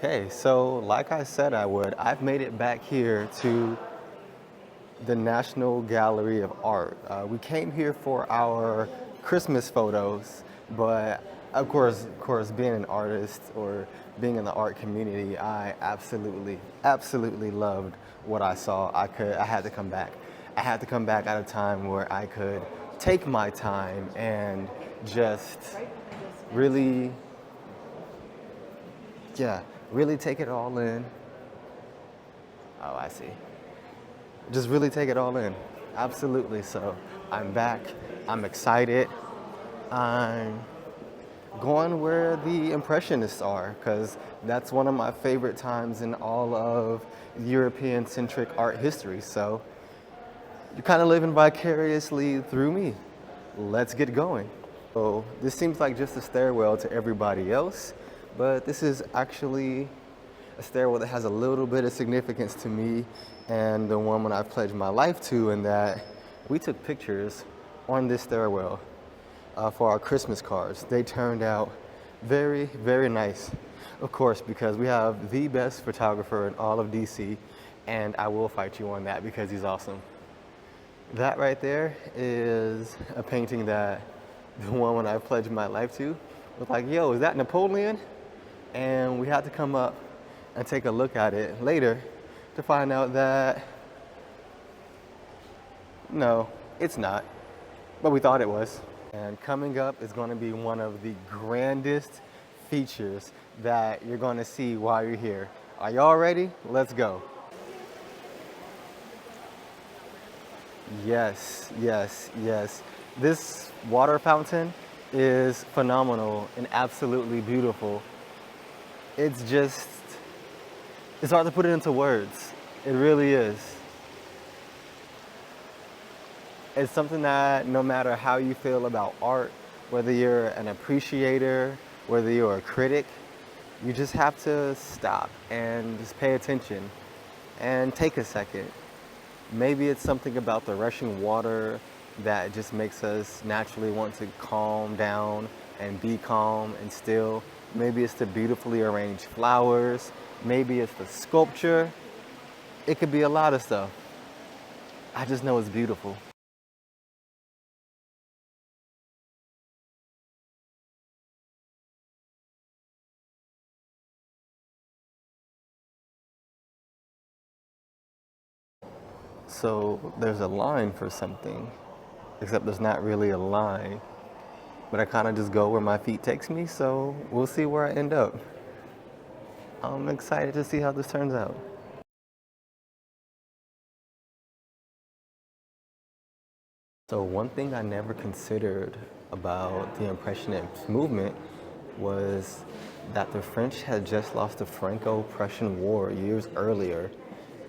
Okay, so like I said I would, I've made it back here to the National Gallery of Art. We came here for our Christmas photos, but of course, being an artist or being in the art community, I absolutely loved what I saw. I had to come back. I had to come back at a time where I could take my time and just really, yeah, really take it all in. Oh, I see. Just really take it all in. Absolutely. So I'm back. I'm excited. I'm going where the Impressionists are because that's one of my favorite times in all of European centric art history. So you're kind of living vicariously through me. Let's get going. So this seems like just a stairwell to everybody else, but this is actually a stairwell that has a little bit of significance to me and the woman I've pledged my life to, in that we took pictures on this stairwell for our Christmas cards. They turned out very nice, of course, because we have the best photographer in all of DC, and I will fight you on that because he's awesome. That right there is a painting that the woman I pledged my life to was like, yo, is that Napoleon? And we had to come up and take a look at it later to find out that no, it's not, but we thought it was. And coming up is going to be one of the grandest features that you're going to see while you're here. Are y'all ready? Let's go. Yes. This water fountain is phenomenal and absolutely beautiful. It's just, it's hard to put it into words. It really is. It's something that no matter how you feel about art, whether you're an appreciator, whether you're a critic, you just have to stop and just pay attention and take a second. Maybe it's something about the rushing water that just makes us naturally want to calm down and be calm and still. Maybe it's the beautifully arranged flowers. Maybe it's the sculpture. It could be a lot of stuff. I just know it's beautiful. So there's a line for something, except there's not really a line. But I kind of just go where my feet takes me, so we'll see where I end up. I'm excited to see how this turns out. So one thing I never considered about the Impressionist movement was that the French had just lost the Franco-Prussian War years earlier.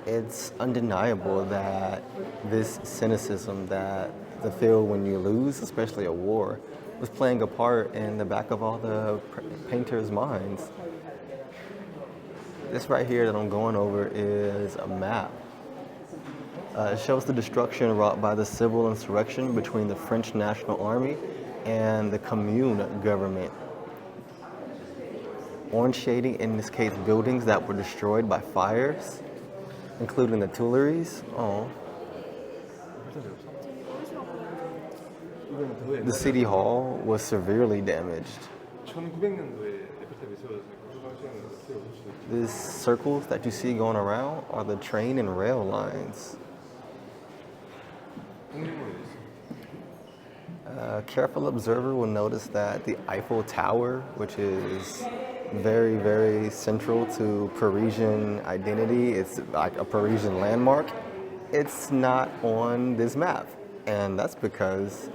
It's undeniable that this cynicism that the feel when you lose, especially a war, was playing a part in the back of all the painters' minds. This right here that I'm going over is a map. It shows the destruction wrought by the civil insurrection between the French National Army and the Commune government. Orange shading, in this case, buildings that were destroyed by fires, including the Tuileries. Oh. The city hall was severely damaged. These circles that you see going around are the train and rail lines. A careful observer will notice that the Eiffel Tower, which is very central to Parisian identity, it's like a Parisian landmark, it's not on this map. And that's because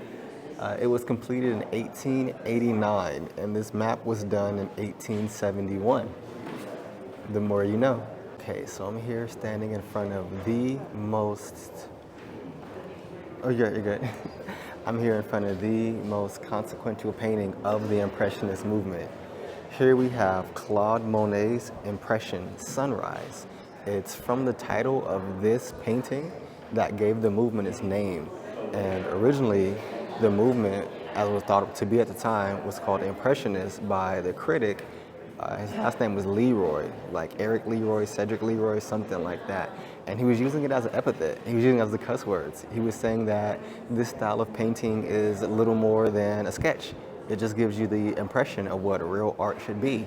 it was completed in 1889, and this map was done in 1871. The more you know. Okay, so I'm here standing in front of the most, oh yeah, you're good. I'm here in front of the most consequential painting of the Impressionist movement. Here we have Claude Monet's Impression, Sunrise. It's from the title of this painting that gave the movement its name. And originally, the movement, as it was thought to be at the time, was called Impressionist by the critic His last name was Leroy, like Eric Leroy, Cedric Leroy, something like that. And he was using it as an epithet. He was using it as the cuss words. He was saying that this style of painting is little more than a sketch. It just gives you the impression of what real art should be.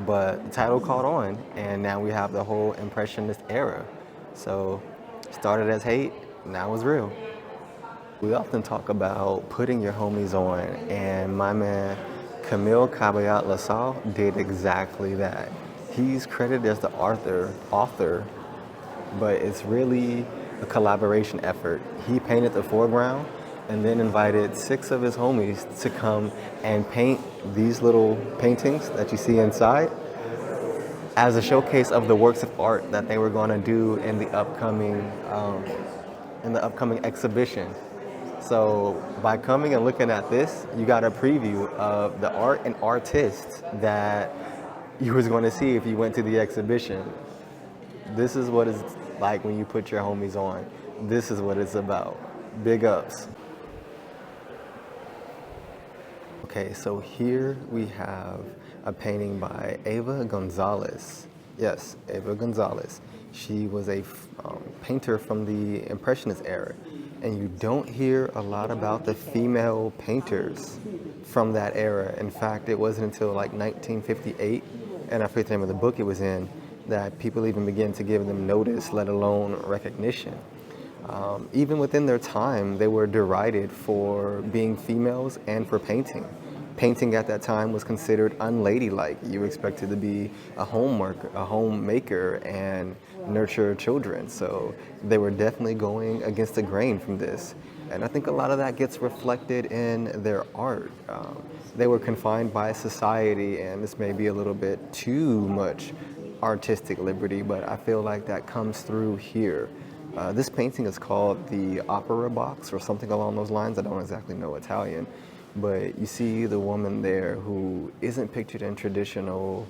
But the title caught on, and now we have the whole Impressionist era. So, started as hate, now it's real. We often talk about putting your homies on, and my man Camille Caballot LaSalle did exactly that. He's credited as the author, but it's really a collaboration effort. He painted the foreground and then invited 6 of his homies to come and paint these little paintings that you see inside as a showcase of the works of art that they were going to do in the upcoming exhibition. So by coming and looking at this, you got a preview of the art and artists that you was going to see if you went to the exhibition. This is what it's like when you put your homies on. This is what it's about. Big ups. Okay, so here we have a painting by Eva Gonzalez. Yes, Eva Gonzalez. She was a painter from the Impressionist era. And you don't hear a lot about the female painters from that era. In fact, it wasn't until like 1958, and I forget the name of the book it was in, that people even began to give them notice, let alone recognition. Even within their time, they were derided for being females and for painting. Painting at that time was considered unladylike. You were expected to be a homemaker, and nurture children. So they were definitely going against the grain from this. And I think a lot of that gets reflected in their art. They were confined by society, and this may be a little bit too much artistic liberty, but I feel like that comes through here. This painting is called the Opera Box or something along those lines. I don't exactly know Italian. But you see the woman there who isn't pictured in traditional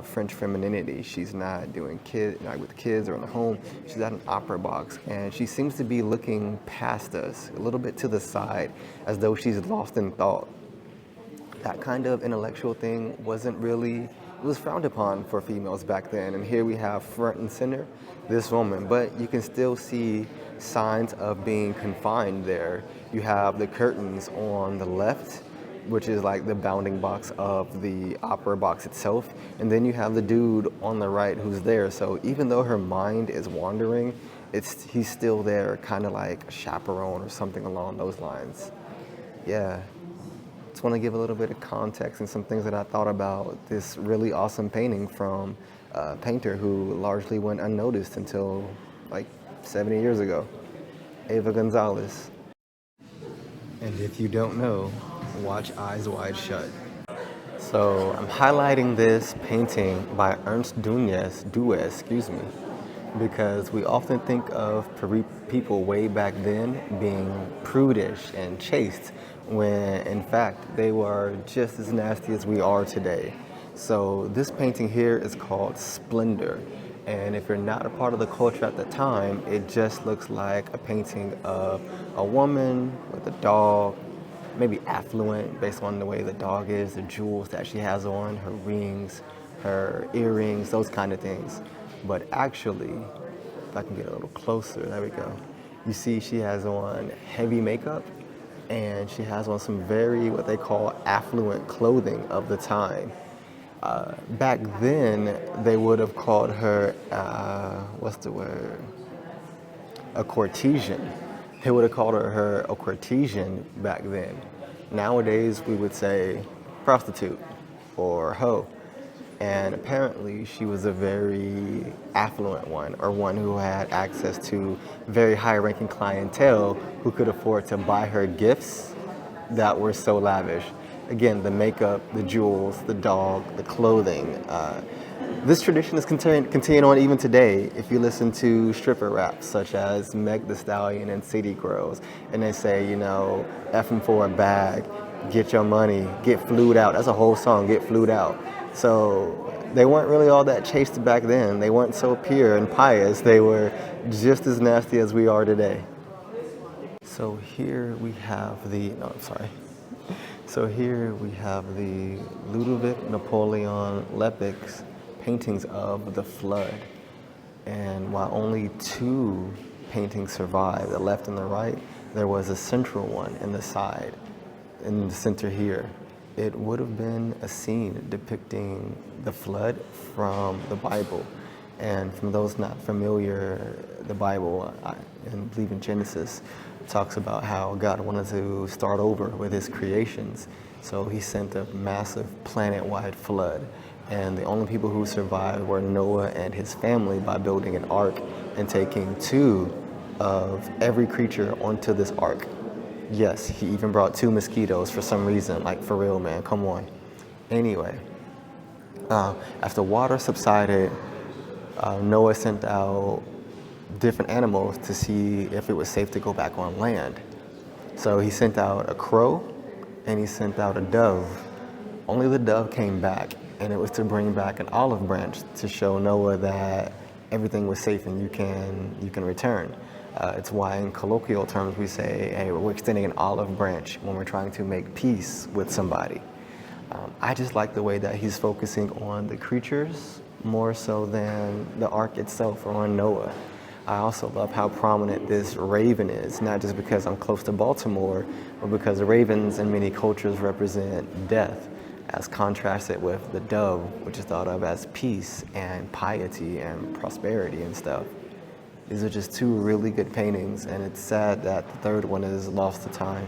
French femininity. She's not not with kids or in the home. She's at an opera box, and she seems to be looking past us, a little bit to the side, as though she's lost in thought. That kind of intellectual thing it was frowned upon for females back then. And here we have front and center this woman, but you can still see signs of being confined there. You have the curtains on the left, which is like the bounding box of the opera box itself. And then you have the dude on the right who's there. So even though her mind is wandering, he's still there, kind of like a chaperone or something along those lines. Yeah. Just want to give a little bit of context and some things that I thought about this really awesome painting from a painter who largely went unnoticed until like 70 years ago, Eva Gonzalez. And if you don't know, watch Eyes Wide Shut. So I'm highlighting this painting by Ernst Dues, because we often think of people way back then being prudish and chaste, when in fact they were just as nasty as we are today. So this painting here is called Splendor. And if you're not a part of the culture at the time, it just looks like a painting of a woman with a dog, maybe affluent based on the way the dog is, the jewels that she has on, her rings, her earrings, those kind of things. But actually, if I can get a little closer, there we go. You see she has on heavy makeup, and she has on some very, what they call affluent clothing of the time. Back then, they would have called her, what's the word? A courtesan. They would have called her a courtesan back then. Nowadays, we would say prostitute or hoe. And apparently, she was a very affluent one, or one who had access to very high-ranking clientele who could afford to buy her gifts that were so lavish. Again, the makeup, the jewels, the dog, the clothing. This tradition is continuing on even today. If you listen to stripper raps such as Meg Thee Stallion and City Girls, and they say, you know, F 'em for a bag, get your money, get flued out. That's a whole song, get flued out. So they weren't really all that chaste back then. They weren't so pure and pious. They were just as nasty as we are today. So here we have So here we have the Ludovic Napoleon Lepic's paintings of the flood. And while only two paintings survived, the left and the right, there was a central one in the side, in the center here. It would have been a scene depicting the flood from the Bible. And from those not familiar, the Bible, and believe in Genesis, talks about how God wanted to start over with his creations. So he sent a massive planet-wide flood. And the only people who survived were Noah and his family by building an ark and taking two of every creature onto this ark. Yes, he even brought two mosquitoes for some reason, like for real, man, come on. Anyway, after water subsided, Noah sent out different animals to see if it was safe to go back on land. So he sent out a crow and he sent out a dove. Only the dove came back, and it was to bring back an olive branch to show Noah that everything was safe and you can return. It's why in colloquial terms we say, hey, we're extending an olive branch when we're trying to make peace with somebody. I just like the way that he's focusing on the creatures more so than the ark itself or on Noah. I also love how prominent this raven is, not just because I'm close to Baltimore, but because the ravens in many cultures represent death, as contrasted with the dove, which is thought of as peace and piety and prosperity and stuff. These are just two really good paintings, and it's sad that the third one is lost to time.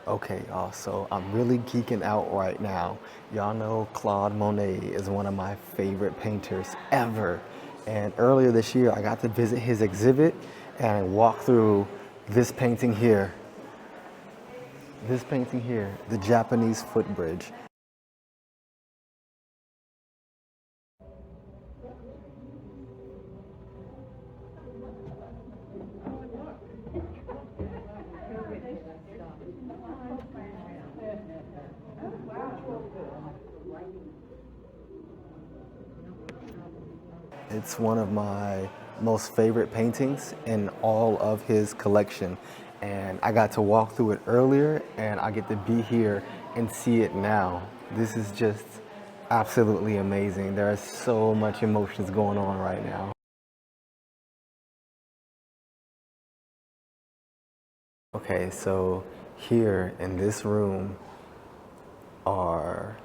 Okay, y'all, so I'm really geeking out right now. Y'all know Claude Monet is one of my favorite painters ever. And earlier this year, I got to visit his exhibit and walk through this painting here. This painting here, the Japanese footbridge. It's one of my most favorite paintings in all of his collection. And I got to walk through it earlier, and I get to be here and see it now. This is just absolutely amazing. There are so much emotions going on right now. Okay, so here in this room are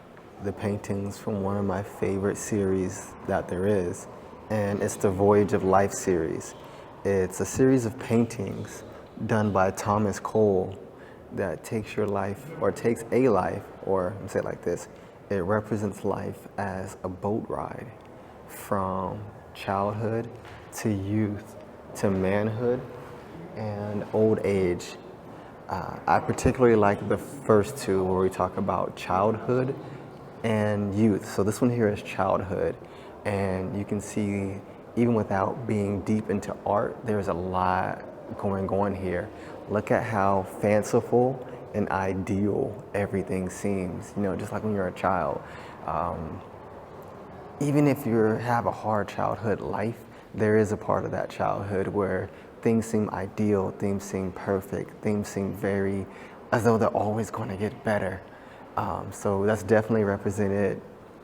the paintings from one of my favorite series that there is, and it's the Voyage of Life series. It's a series of paintings done by Thomas Cole that takes your life, or takes a life, or let me say it like this, it represents life as a boat ride from childhood to youth to manhood and old age. I particularly like the first two where we talk about childhood and youth. So this one here is childhood, and you can see even without being deep into art, there's a lot going on here. Look at how fanciful and ideal everything seems, you know, just like when you're a child. Even if you have a hard childhood life, there is a part of that childhood where things seem ideal, things seem perfect, things seem very, as though they're always going to get better. So that's definitely represented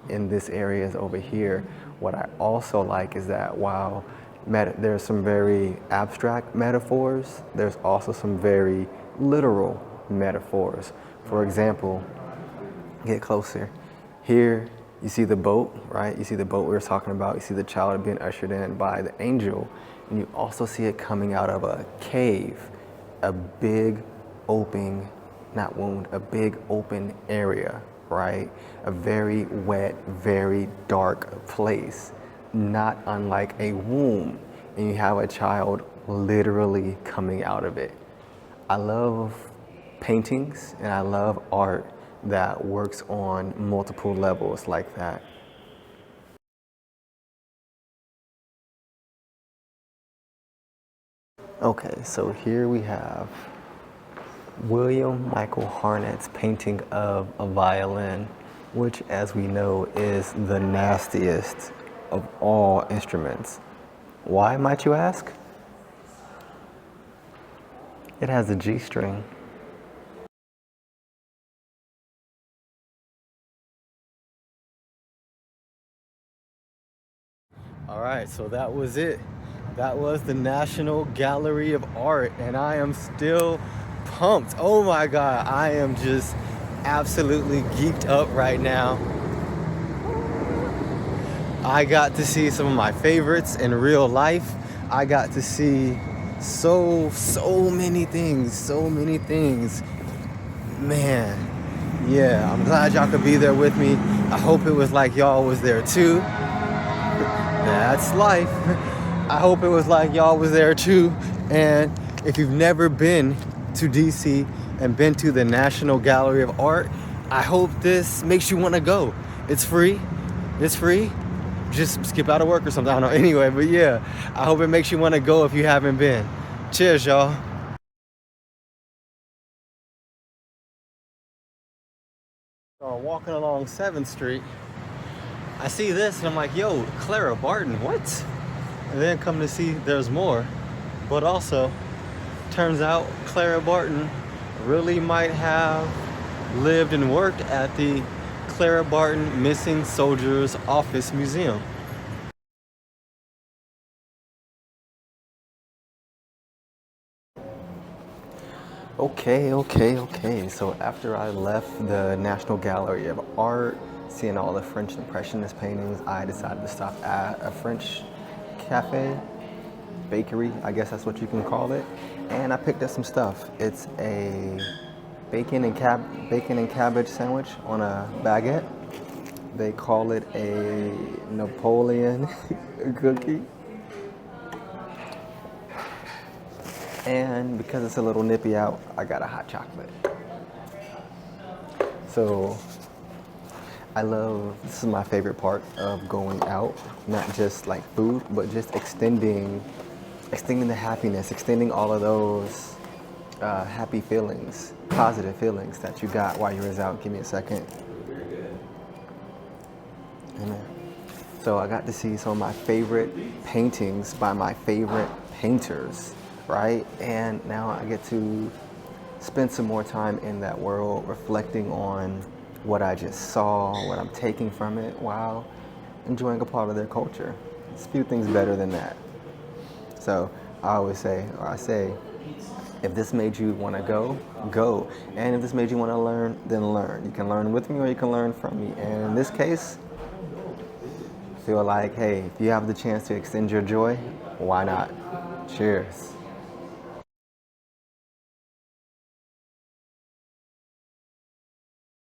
in this area over here. What I also like is that while there's some very abstract metaphors, there's also some very literal metaphors. For example, get closer. Here, you see the boat, right? You see the boat we were talking about. You see the child being ushered in by the angel. And you also see it coming out of a cave, a big open, not wound, a big open area, right? A very wet, very dark place, not unlike a womb. And you have a child literally coming out of it. I love paintings and I love art that works on multiple levels like that. Okay, so here we have William Michael Harnet's painting of a violin, which, as we know, is the nastiest of all instruments. Why, might you ask? It has a G string. All right, so that was it. That was the National Gallery of Art, and I am still pumped. Oh my God, I am just absolutely geeked up right now. I got to see some of my favorites in real life. I got to see so many things. Man, yeah, I'm glad y'all could be there with me. I hope it was like y'all was there too. That's life. I hope it was like y'all was there too. And if you've never been to DC and been to the National Gallery of Art, I hope this makes you want to go. It's free. It's free. Just skip out of work or something. I don't know. Anyway, but yeah, I hope it makes you want to go if you haven't been. Cheers, y'all. So walking along 7th Street, I see this and I'm like, yo, Clara Barton, what? And then come to see there's more. But also, turns out Clara Barton really might have lived and worked at the Clara Barton Missing Soldiers Office Museum. Okay. So after I left the National Gallery of Art, seeing all the French Impressionist paintings, I decided to stop at a French cafe, bakery, I guess that's what you can call it. And I picked up some stuff. It's a bacon and cabbage sandwich on a baguette. They call it a Napoleon cookie. And because it's a little nippy out, I got a hot chocolate. So this is my favorite part of going out, not just like food, but just extending the happiness, extending all of those happy feelings, positive feelings that you got while you was out. Give me a second. Amen. So I got to see some of my favorite paintings by my favorite painters, right? And now I get to spend some more time in that world, reflecting on what I just saw, what I'm taking from it, while enjoying a part of their culture. There's few things better than that. So I say, if this made you want to go, go. And if this made you want to learn, then learn. You can learn with me or you can learn from me. And in this case, feel like, hey, if you have the chance to extend your joy, why not? Cheers.